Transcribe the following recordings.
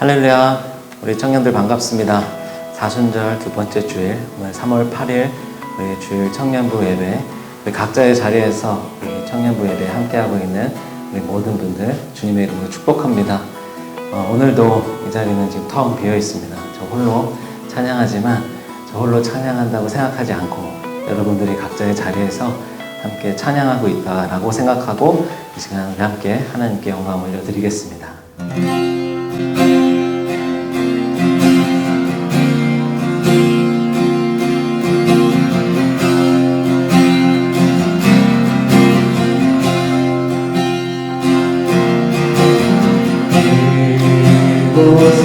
할렐루야, 우리 청년들 반갑습니다. 사순절 두 번째 주일, 오늘 3월 8일 우리 주일 청년부 예배, 우리 각자의 자리에서 우리 청년부 예배에 함께하고 있는 우리 모든 분들 주님의 이름으로 축복합니다. 오늘도 이 자리는 지금 텅 비어 있습니다. 저 홀로 찬양하지만 저 홀로 찬양한다고 생각하지 않고 여러분들이 각자의 자리에서 함께 찬양하고 있다라고 생각하고 이 시간 함께 하나님께 영광을 올려드리겠습니다. 이곳에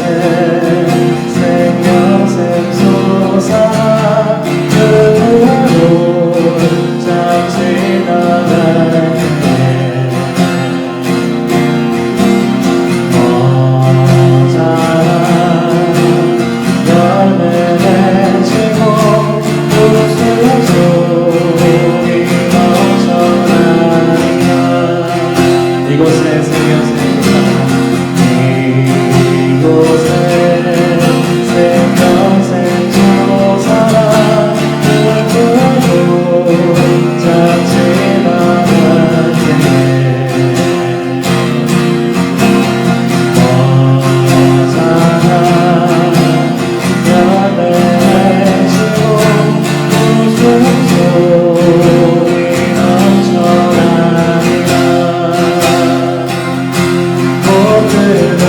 생명샘 솟아 그로 잠시 나가네 자란 열매 맺히고 웃음소리 넘쳐나니라. 이곳에 생명샘 이곳에 생명샘 솟아라 누구도 잡지 말았네. 어자나 열매 맺히고 웃음소리 넘쳐나니라. 꽃들도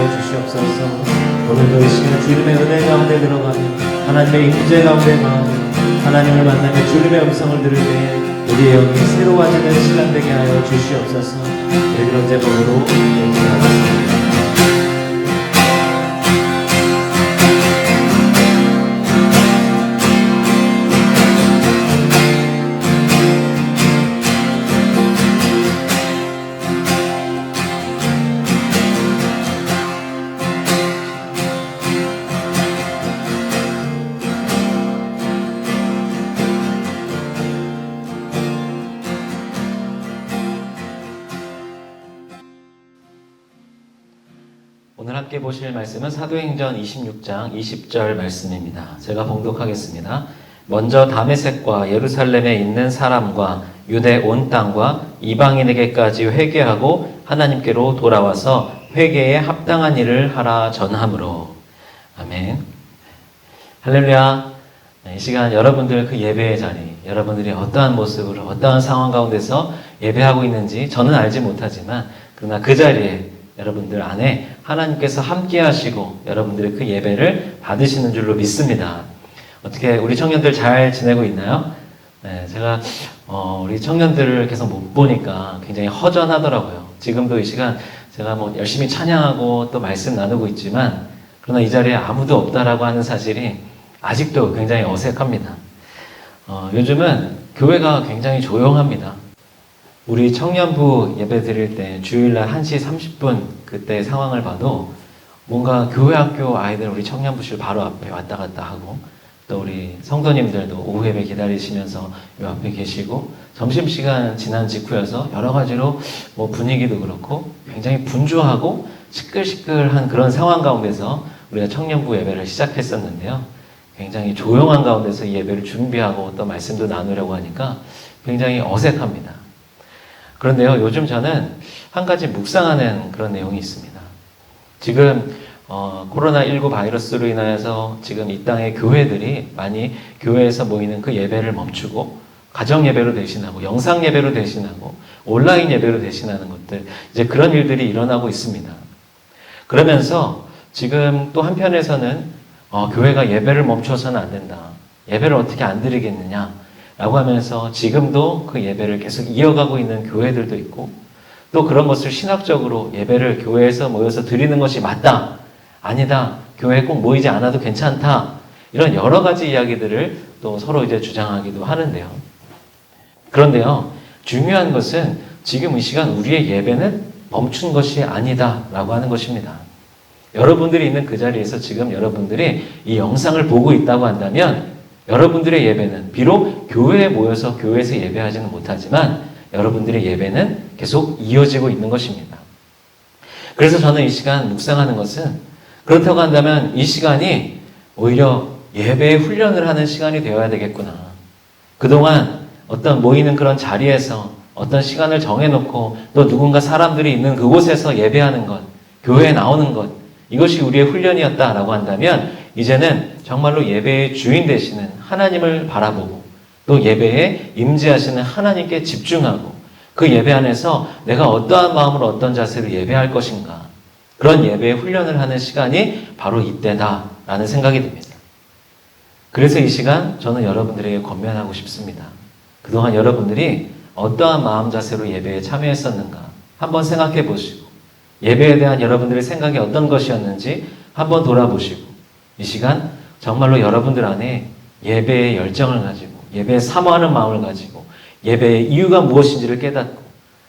하여 주시옵소서. 오늘도 이 시간 주님의 은혜 가운데 들어가며 하나님의 임재 가운데 나아가 하나님을 만나며 주님의 음성을 들을 때에 우리의 영이 새로워지는 시간 되게 하여 주시옵소서. 우리 그런 제목으로 기도하겠습니다. 오늘 함께 보실 말씀은 사도행전 26장 20절 말씀입니다. 제가 봉독하겠습니다. 먼저 다메섹과 예루살렘에 있는 사람과 유대 온 땅과 이방인에게까지 회개하고 하나님께로 돌아와서 회개에 합당한 일을 하라 전함으로. 아멘. 할렐루야. 이 시간 여러분들 그 예배의 자리, 여러분들이 어떠한 모습으로 어떠한 상황 가운데서 예배하고 있는지 저는 알지 못하지만 그러나 그 자리에 여러분들 안에 하나님께서 함께 하시고 여러분들의 그 예배를 받으시는 줄로 믿습니다. 어떻게 우리 청년들 잘 지내고 있나요? 네, 제가 우리 청년들을 계속 못 보니까 굉장히 허전하더라고요. 지금도 이 시간 제가 뭐 열심히 찬양하고 또 말씀 나누고 있지만 그러나 이 자리에 아무도 없다라고 하는 사실이 아직도 굉장히 어색합니다. 요즘은 교회가 굉장히 조용합니다. 우리 청년부 예배 드릴 때 주일날 1시 30분 그때 상황을 봐도 뭔가 교회 학교 아이들 우리 청년부실 바로 앞에 왔다 갔다 하고 또 우리 성도님들도 오후 예배 기다리시면서 이 앞에 계시고 점심시간 지난 직후여서 여러 가지로 뭐 분위기도 그렇고 굉장히 분주하고 시끌시끌한 그런 상황 가운데서 우리가 청년부 예배를 시작했었는데요. 굉장히 조용한 가운데서 이 예배를 준비하고 또 말씀도 나누려고 하니까 굉장히 어색합니다. 그런데요, 요즘 저는 한 가지 묵상하는 그런 내용이 있습니다. 지금 코로나19 바이러스로 인하여서 지금 이 땅의 교회들이 많이 교회에서 모이는 그 예배를 멈추고 가정 예배로 대신하고 영상 예배로 대신하고 온라인 예배로 대신하는 것들, 이제 그런 일들이 일어나고 있습니다. 그러면서 지금 또 한편에서는 교회가 예배를 멈춰서는 안 된다. 예배를 어떻게 안 드리겠느냐 라고 하면서 지금도 그 예배를 계속 이어가고 있는 교회들도 있고 또 그런 것을 신학적으로 예배를 교회에서 모여서 드리는 것이 맞다. 아니다. 교회에 꼭 모이지 않아도 괜찮다. 이런 여러 가지 이야기들을 또 서로 이제 주장하기도 하는데요. 그런데요, 중요한 것은 지금 이 시간 우리의 예배는 멈춘 것이 아니다. 라고 하는 것입니다. 여러분들이 있는 그 자리에서 지금 여러분들이 이 영상을 보고 있다고 한다면 여러분들의 예배는 비록 교회에 모여서 교회에서 예배하지는 못하지만 여러분들의 예배는 계속 이어지고 있는 것입니다. 그래서 저는 이 시간 묵상하는 것은 그렇다고 한다면 이 시간이 오히려 예배의 훈련을 하는 시간이 되어야 되겠구나. 그동안 어떤 모이는 그런 자리에서 어떤 시간을 정해놓고 또 누군가 사람들이 있는 그곳에서 예배하는 것, 교회에 나오는 것, 이것이 우리의 훈련이었다라고 한다면 이제는 정말로 예배의 주인 되시는 하나님을 바라보고 또 예배에 임재하시는 하나님께 집중하고 그 예배 안에서 내가 어떠한 마음으로 어떤 자세로 예배할 것인가 그런 예배의 훈련을 하는 시간이 바로 이때다라는 생각이 듭니다. 그래서 이 시간 저는 여러분들에게 권면하고 싶습니다. 그동안 여러분들이 어떠한 마음 자세로 예배에 참여했었는가 한번 생각해 보시고 예배에 대한 여러분들의 생각이 어떤 것이었는지 한번 돌아보시고 이 시간 정말로 여러분들 안에 예배의 열정을 가지고 예배에 사모하는 마음을 가지고 예배의 이유가 무엇인지를 깨닫고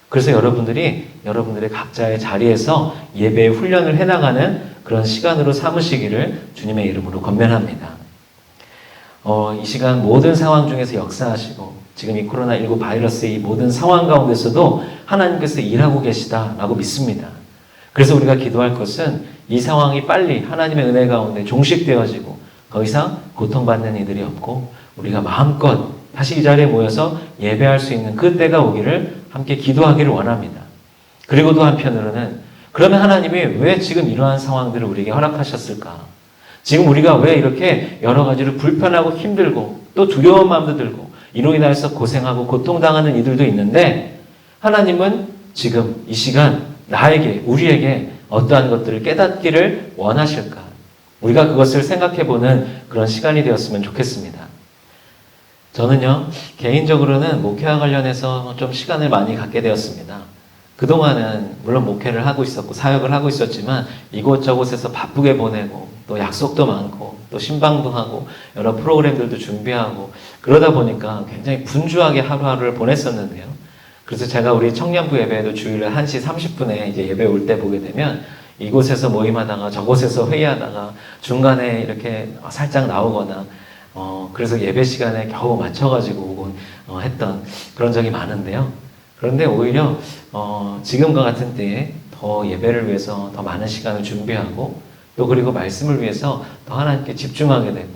그래서 여러분들이 여러분들의 각자의 자리에서 예배의 훈련을 해나가는 그런 시간으로 삼으시기를 주님의 이름으로 권면합니다. 이 시간 모든 상황 중에서 역사하시고 지금 이 코로나19 바이러스의 이 모든 상황 가운데서도 하나님께서 일하고 계시다라고 믿습니다. 그래서 우리가 기도할 것은 이 상황이 빨리 하나님의 은혜 가운데 종식되어지고 더 이상 고통받는 이들이 없고 우리가 마음껏 다시 이 자리에 모여서 예배할 수 있는 그 때가 오기를 함께 기도하기를 원합니다. 그리고 또 한편으로는 그러면 하나님이 왜 지금 이러한 상황들을 우리에게 허락하셨을까? 지금 우리가 왜 이렇게 여러 가지로 불편하고 힘들고 또 두려운 마음도 들고 이로 인해서 고생하고 고통당하는 이들도 있는데 하나님은 지금 이 시간 나에게 우리에게 어떠한 것들을 깨닫기를 원하실까? 우리가 그것을 생각해보는 그런 시간이 되었으면 좋겠습니다. 저는요, 개인적으로는 목회와 관련해서 좀 시간을 많이 갖게 되었습니다. 그동안은 물론 목회를 하고 있었고 사역을 하고 있었지만 이곳저곳에서 바쁘게 보내고 또 약속도 많고 또 신방도 하고 여러 프로그램들도 준비하고 그러다 보니까 굉장히 분주하게 하루하루를 보냈었는데요. 그래서 제가 우리 청년부 예배에도 주일에 1시 30분에 이제 예배 올 때 보게 되면 이곳에서 모임하다가 저곳에서 회의하다가 중간에 이렇게 살짝 나오거나 그래서 예배 시간에 겨우 맞춰가지고 오곤 했던 그런 적이 많은데요. 그런데 오히려 지금과 같은 때에 더 예배를 위해서 더 많은 시간을 준비하고 또 그리고 말씀을 위해서 더 하나님께 집중하게 되고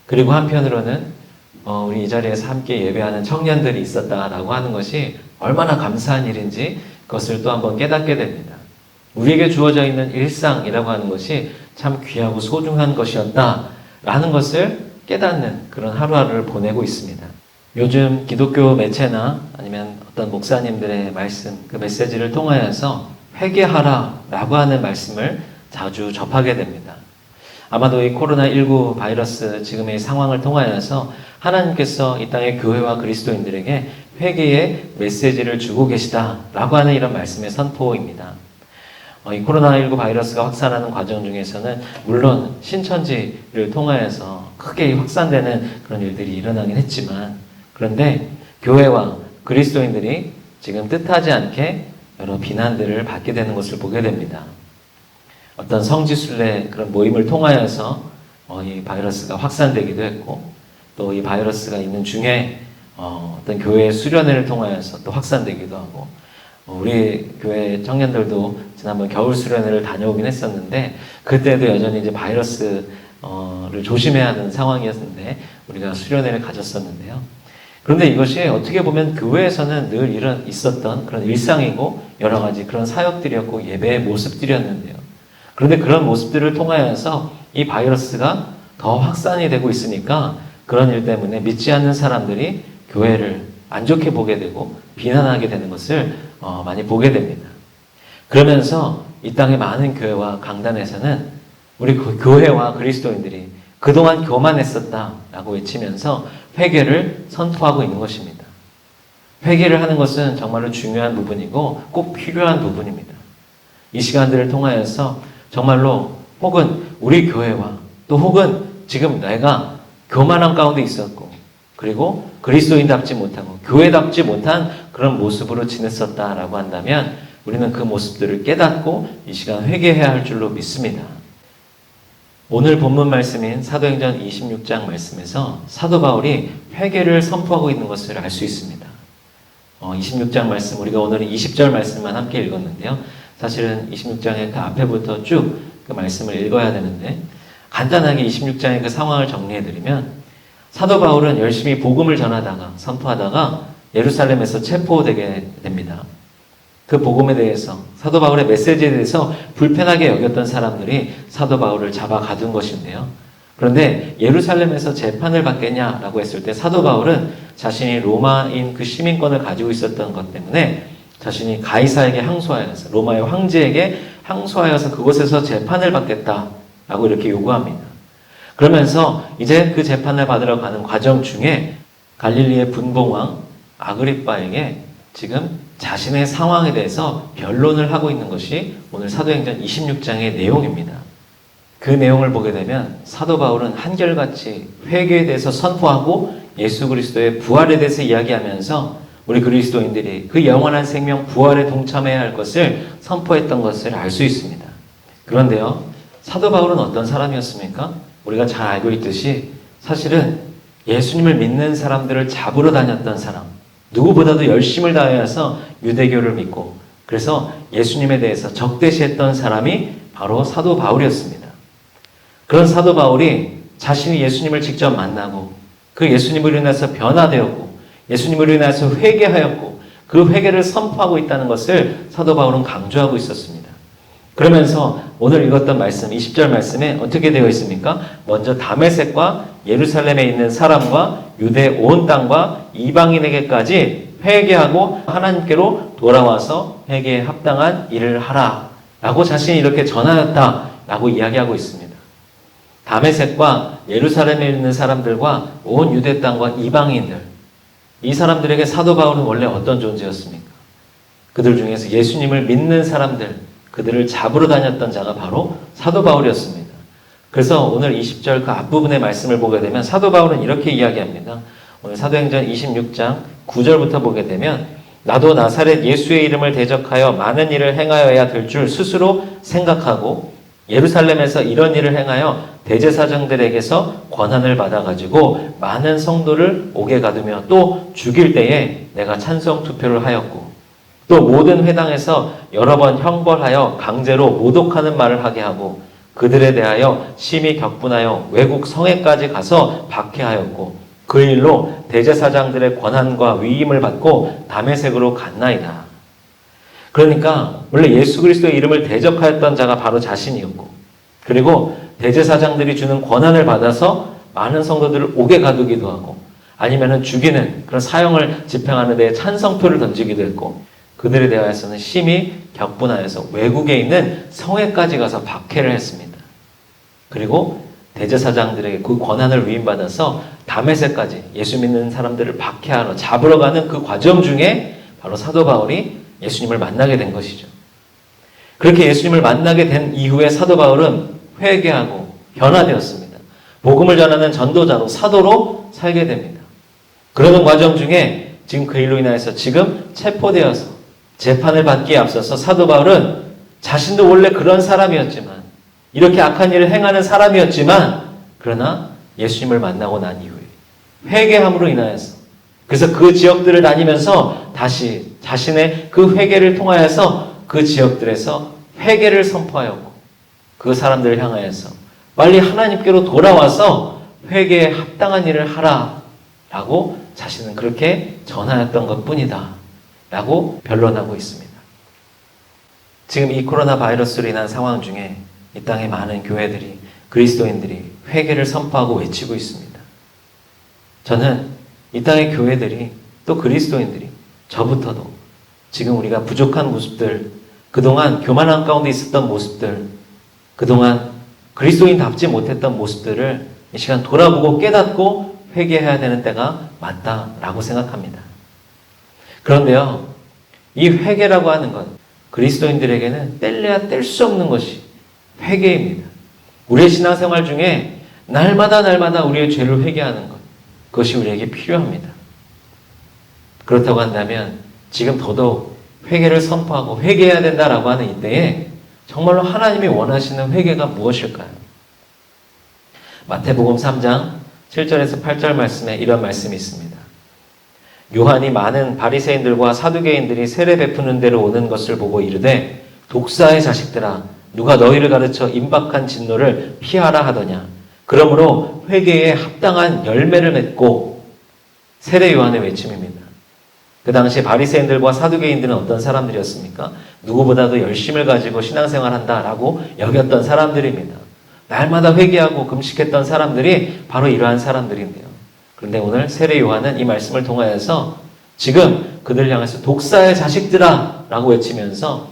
그리고 한편으로는 우리 이 자리에서 함께 예배하는 청년들이 있었다라고 하는 것이 얼마나 감사한 일인지 그것을 또 한번 깨닫게 됩니다. 우리에게 주어져 있는 일상이라고 하는 것이 참 귀하고 소중한 것이었다라는 것을 깨닫는 그런 하루하루를 보내고 있습니다. 요즘 기독교 매체나 아니면 어떤 목사님들의 말씀, 그 메시지를 통하여서 회개하라라고 하는 말씀을 자주 접하게 됩니다. 아마도 이 코로나19 바이러스 지금의 상황을 통하여서 하나님께서 이 땅의 교회와 그리스도인들에게 회개의 메시지를 주고 계시다라고 하는 이런 말씀의 선포입니다. 이 코로나19 바이러스가 확산하는 과정 중에서는 물론 신천지를 통하여서 크게 확산되는 그런 일들이 일어나긴 했지만 그런데 교회와 그리스도인들이 지금 뜻하지 않게 여러 비난들을 받게 되는 것을 보게 됩니다. 어떤 성지순례 그런 모임을 통하여서 이 바이러스가 확산되기도 했고 또 이 바이러스가 있는 중에 어떤 교회의 수련회를 통하여서 또 확산되기도 하고 우리 교회 청년들도 지난번 겨울 수련회를 다녀오긴 했었는데 그때도 여전히 이제 바이러스를 조심해야 하는 상황이었는데 우리가 수련회를 가졌었는데요. 그런데 이것이 어떻게 보면 교회에서는 늘 있었던 그런 일상이고 여러 가지 그런 사역들이었고 예배의 모습들이었는데요. 그런데 그런 모습들을 통하여서 이 바이러스가 더 확산이 되고 있으니까 그런 일 때문에 믿지 않는 사람들이 교회를 안 좋게 보게 되고 비난하게 되는 것을 많이 보게 됩니다. 그러면서 이 땅의 많은 교회와 강단에서는 우리 교회와 그리스도인들이 그동안 교만했었다라고 외치면서 회개를 선포하고 있는 것입니다. 회개를 하는 것은 정말로 중요한 부분이고 꼭 필요한 부분입니다. 이 시간들을 통하여서 정말로 혹은 우리 교회와 또 혹은 지금 내가 교만한 가운데 있었고 그리고 그리스도인답지 못하고 교회답지 못한 그런 모습으로 지냈었다라고 한다면 우리는 그 모습들을 깨닫고 이 시간 회개해야 할 줄로 믿습니다. 오늘 본문 말씀인 사도행전 26장 말씀에서 사도 바울이 회개를 선포하고 있는 것을 알 수 있습니다. 26장 말씀 우리가 오늘은 20절 말씀만 함께 읽었는데요. 사실은 26장의 그 앞에부터 쭉 그 말씀을 읽어야 되는데 간단하게 26장의 그 상황을 정리해드리면 사도 바울은 열심히 복음을 전하다가 선포하다가 예루살렘에서 체포되게 됩니다. 그 복음에 대해서 사도 바울의 메시지에 대해서 불편하게 여겼던 사람들이 사도 바울을 잡아 가둔 것인데요. 그런데 예루살렘에서 재판을 받겠냐라고 했을 때 사도 바울은 자신이 로마인 그 시민권을 가지고 있었던 것 때문에 자신이 가이사에게 항소하여서 로마의 황제에게 항소하여서 그곳에서 재판을 받겠다라고 이렇게 요구합니다. 그러면서 이제 그 재판을 받으러 가는 과정 중에 갈릴리의 분봉왕 아그리빠에게 지금 자신의 상황에 대해서 변론을 하고 있는 것이 오늘 사도행전 26장의 내용입니다. 그 내용을 보게 되면 사도 바울은 한결같이 회개에 대해서 선포하고 예수 그리스도의 부활에 대해서 이야기하면서 우리 그리스도인들이 그 영원한 생명 부활에 동참해야 할 것을 선포했던 것을 알 수 있습니다. 그런데요, 사도 바울은 어떤 사람이었습니까? 우리가 잘 알고 있듯이 사실은 예수님을 믿는 사람들을 잡으러 다녔던 사람, 누구보다도 열심을 다해서 유대교를 믿고 그래서 예수님에 대해서 적대시했던 사람이 바로 사도 바울이었습니다. 그런 사도 바울이 자신이 예수님을 직접 만나고 그 예수님으로 인해서 변화되었고 예수님으로 인해서 회개하였고 그 회개를 선포하고 있다는 것을 사도 바울은 강조하고 있었습니다. 그러면서 오늘 읽었던 말씀 20절 말씀에 어떻게 되어 있습니까? 먼저 다메섹과 예루살렘에 있는 사람과 유대 온 땅과 이방인에게까지 회개하고 하나님께로 돌아와서 회개에 합당한 일을 하라 라고 자신이 이렇게 전하였다 라고 이야기하고 있습니다. 다메섹과 예루살렘에 있는 사람들과 온 유대 땅과 이방인들, 이 사람들에게 사도 바울은 원래 어떤 존재였습니까? 그들 중에서 예수님을 믿는 사람들, 그들을 잡으러 다녔던 자가 바로 사도 바울이었습니다. 그래서 오늘 20절 그 앞부분의 말씀을 보게 되면 사도 바울은 이렇게 이야기합니다. 오늘 사도행전 26장 9절부터 보게 되면 나도 나사렛 예수의 이름을 대적하여 많은 일을 행하여야 될 줄 스스로 생각하고 예루살렘에서 이런 일을 행하여 대제사장들에게서 권한을 받아가지고 많은 성도를 옥에 가두며 또 죽일 때에 내가 찬성 투표를 하였고 또 모든 회당에서 여러 번 형벌하여 강제로 모독하는 말을 하게 하고 그들에 대하여 심히 격분하여 외국 성에까지 가서 박해하였고 그 일로 대제사장들의 권한과 위임을 받고 다메섹으로 갔나이다. 그러니까 원래 예수 그리스도의 이름을 대적하였던 자가 바로 자신이었고 그리고 대제사장들이 주는 권한을 받아서 많은 성도들을 옥에 가두기도 하고 아니면은 죽이는 그런 사형을 집행하는 데 찬성표를 던지기도 했고 그들에 대하여서는 심히 격분하여서 외국에 있는 성에까지 가서 박해를 했습니다. 그리고 대제사장들에게 그 권한을 위임받아서 다메섹까지 예수 믿는 사람들을 박해하러 잡으러 가는 그 과정 중에 바로 사도 바울이 예수님을 만나게 된 것이죠. 그렇게 예수님을 만나게 된 이후에 사도 바울은 회개하고 변화되었습니다. 복음을 전하는 전도자로 사도로 살게 됩니다. 그러는 과정 중에 지금 그 일로 인하여서 지금 체포되어서 재판을 받기에 앞서서 사도 바울은 자신도 원래 그런 사람이었지만 이렇게 악한 일을 행하는 사람이었지만 그러나 예수님을 만나고 난 이후에 회개함으로 인하여서 그래서 그 지역들을 다니면서 다시 자신의 그 회개를 통하여서 그 지역들에서 회개를 선포하였고 그 사람들을 향하여서 빨리 하나님께로 돌아와서 회개에 합당한 일을 하라 라고 자신은 그렇게 전하였던 것 뿐이다 라고 변론하고 있습니다. 지금 이 코로나 바이러스로 인한 상황 중에 이 땅의 많은 교회들이 그리스도인들이 회개를 선포하고 외치고 있습니다. 저는 이 땅의 교회들이 또 그리스도인들이 저부터도 지금 우리가 부족한 모습들, 그동안 교만한 가운데 있었던 모습들, 그동안 그리스도인답지 못했던 모습들을 이 시간 돌아보고 깨닫고 회개해야 되는 때가 맞다라고 생각합니다. 그런데요, 이 회개라고 하는 것, 그리스도인들에게는 뗄래야 뗄 수 없는 것이 회개입니다. 우리의 신앙생활 중에 날마다 우리의 죄를 회개하는 것, 그것이 우리에게 필요합니다. 그렇다고 한다면 지금 더더욱 회개를 선포하고 회개해야 된다라고 하는 이때에 정말로 하나님이 원하시는 회개가 무엇일까요? 마태복음 3장 7절에서 8절 말씀에 이런 말씀이 있습니다. 요한이 많은 바리새인들과 사두개인들이 세례 베푸는 데로 오는 것을 보고 이르되 독사의 자식들아 누가 너희를 가르쳐 임박한 진노를 피하라 하더냐. 그러므로 회개에 합당한 열매를 맺고 세례 요한의 외침입니다. 그 당시 바리새인들과 사두개인들은 어떤 사람들이었습니까? 누구보다도 열심을 가지고 신앙생활한다라고 여겼던 사람들입니다. 날마다 회개하고 금식했던 사람들이 바로 이러한 사람들인데요. 그런데 오늘 세례 요한은 이 말씀을 통하여서 지금 그들 향해서 독사의 자식들아 라고 외치면서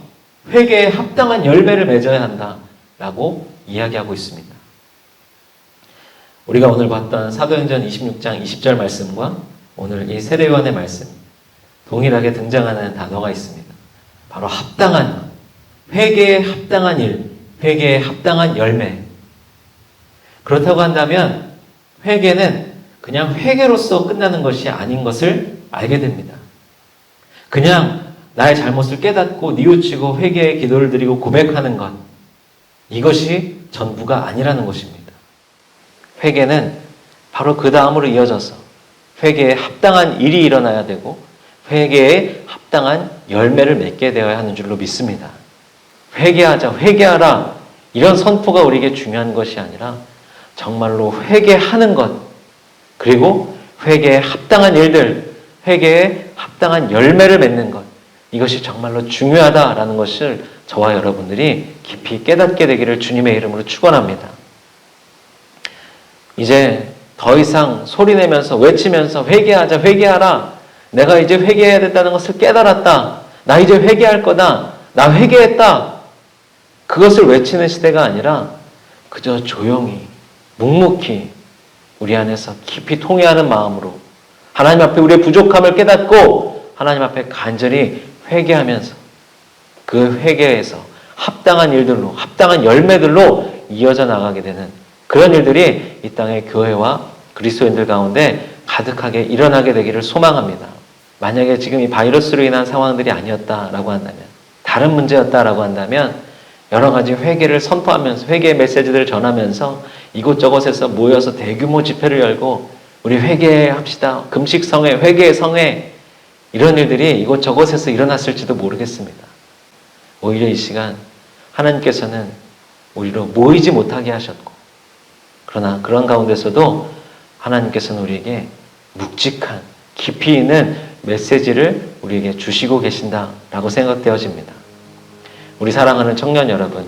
회개에 합당한 열매를 맺어야 한다라고 이야기하고 있습니다. 우리가 오늘 봤던 사도행전 26장 20절 말씀과 오늘 이 세례 요한의 말씀 동일하게 등장하는 단어가 있습니다. 바로 합당한, 회개에 합당한 일, 회개에 합당한 열매. 그렇다고 한다면 회개는 그냥 회개로서 끝나는 것이 아닌 것을 알게 됩니다. 그냥 나의 잘못을 깨닫고 뉘우치고 회개의 기도를 드리고 고백하는 것, 이것이 전부가 아니라는 것입니다. 회개는 바로 그 다음으로 이어져서 회개에 합당한 일이 일어나야 되고 회개에 합당한 열매를 맺게 되어야 하는 줄로 믿습니다. 회개하자, 회개하라 이런 선포가 우리에게 중요한 것이 아니라 정말로 회개하는 것, 그리고 회개에 합당한 일들, 회개에 합당한 열매를 맺는 것, 이것이 정말로 중요하다라는 것을 저와 여러분들이 깊이 깨닫게 되기를 주님의 이름으로 축원합니다. 이제 더 이상 소리내면서 외치면서 회개하자, 회개하라, 내가 이제 회개해야 된다는 것을 깨달았다, 나 이제 회개할 거다, 나 회개했다, 그것을 외치는 시대가 아니라 그저 조용히 묵묵히 우리 안에서 깊이 통회하는 마음으로 하나님 앞에 우리의 부족함을 깨닫고 하나님 앞에 간절히 회개하면서 그 회개에서 합당한 일들로, 합당한 열매들로 이어져 나가게 되는 그런 일들이 이 땅의 교회와 그리스도인들 가운데 가득하게 일어나게 되기를 소망합니다. 만약에 지금 이 바이러스로 인한 상황들이 아니었다라고 한다면, 다른 문제였다라고 한다면 여러 가지 회개를 선포하면서 회개의 메시지들을 전하면서 이곳저곳에서 모여서 대규모 집회를 열고 우리 회개합시다. 금식 성회, 회개의 성회 이런 일들이 이곳저곳에서 일어났을지도 모르겠습니다. 오히려 이 시간 하나님께서는 우리로 모이지 못하게 하셨고 그러나 그런 가운데서도 하나님께서는 우리에게 묵직한 깊이 있는 메시지를 우리에게 주시고 계신다라고 생각되어집니다. 우리 사랑하는 청년 여러분,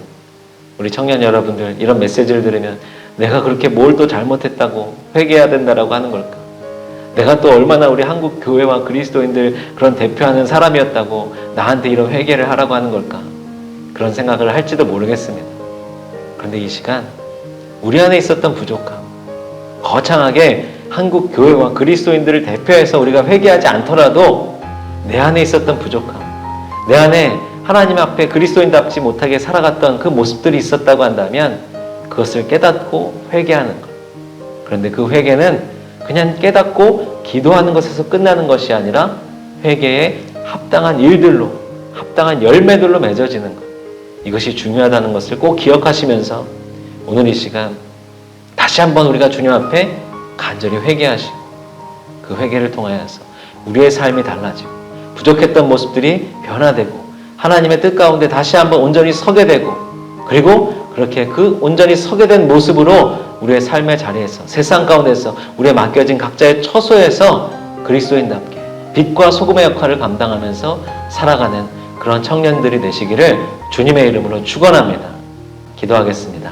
우리 청년 여러분들 이런 메시지를 들으면 내가 그렇게 뭘 또 잘못했다고 회개해야 된다라고 하는 걸까? 내가 또 얼마나 우리 한국 교회와 그리스도인들 그런 대표하는 사람이었다고 나한테 이런 회개를 하라고 하는 걸까? 그런 생각을 할지도 모르겠습니다. 그런데 이 시간 우리 안에 있었던 부족함, 거창하게 한국 교회와 그리스도인들을 대표해서 우리가 회개하지 않더라도 내 안에 있었던 부족함, 내 안에 하나님 앞에 그리스도인답지 못하게 살아갔던 그 모습들이 있었다고 한다면 그것을 깨닫고 회개하는 것. 그런데 그 회개는 그냥 깨닫고 기도하는 것에서 끝나는 것이 아니라 회개에 합당한 일들로, 합당한 열매들로 맺어지는 것. 이것이 중요하다는 것을 꼭 기억하시면서 오늘 이 시간 다시 한번 우리가 주님 앞에 간절히 회개하시고 그 회개를 통하여서 우리의 삶이 달라지고 부족했던 모습들이 변화되고 하나님의 뜻 가운데 다시 한번 온전히 서게 되고 그리고 그렇게 그 온전히 서게 된 모습으로 우리의 삶의 자리에서 세상 가운데서 우리의 맡겨진 각자의 처소에서 그리스도인답게 빛과 소금의 역할을 감당하면서 살아가는 그런 청년들이 되시기를 주님의 이름으로 축원합니다. 기도하겠습니다.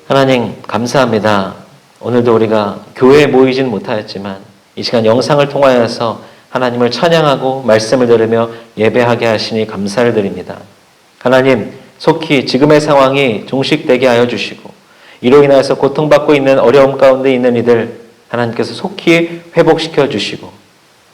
하나님 감사합니다. 오늘도 우리가 교회에 모이진 못하였지만 이 시간 영상을 통하여서 하나님을 찬양하고 말씀을 들으며 예배하게 하시니 감사를 드립니다. 하나님 속히 지금의 상황이 종식되게 하여 주시고 이로 인하여서 고통받고 있는 어려움 가운데 있는 이들 하나님께서 속히 회복시켜 주시고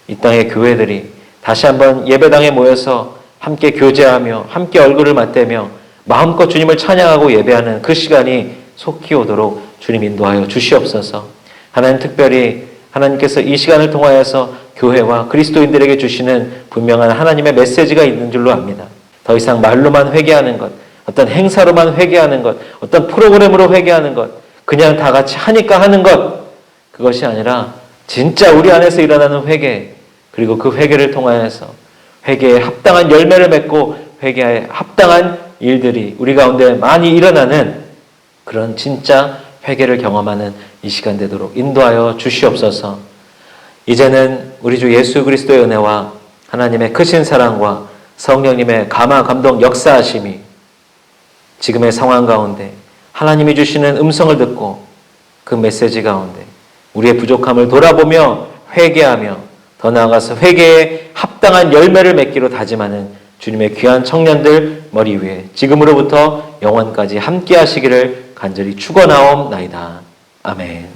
이 땅의 교회들이 다시 한번 예배당에 모여서 함께 교제하며 함께 얼굴을 맞대며 마음껏 주님을 찬양하고 예배하는 그 시간이 속히 오도록 주님 인도하여 주시옵소서. 하나님 특별히 하나님께서 이 시간을 통하여서 교회와 그리스도인들에게 주시는 분명한 하나님의 메시지가 있는 줄로 압니다. 더 이상 말로만 회개하는 것, 어떤 행사로만 회개하는 것, 어떤 프로그램으로 회개하는 것, 그냥 다 같이 하니까 하는 것, 그것이 아니라 진짜 우리 안에서 일어나는 회개, 그리고 그 회개를 통하여서 회개에 합당한 열매를 맺고 회개에 합당한 일들이 우리 가운데 많이 일어나는 그런 진짜 회개를 경험하는 이 시간 되도록 인도하여 주시옵소서. 이제는 우리 주 예수 그리스도의 은혜와 하나님의 크신 사랑과 성령님의 감화 감동 역사하심이 지금의 상황 가운데 하나님이 주시는 음성을 듣고 그 메시지 가운데 우리의 부족함을 돌아보며 회개하며 더 나아가서 회개에 합당한 열매를 맺기로 다짐하는 주님의 귀한 청년들 머리 위에 지금으로부터 영원까지 함께 하시기를 간절히 축원하옵나이다. 아멘.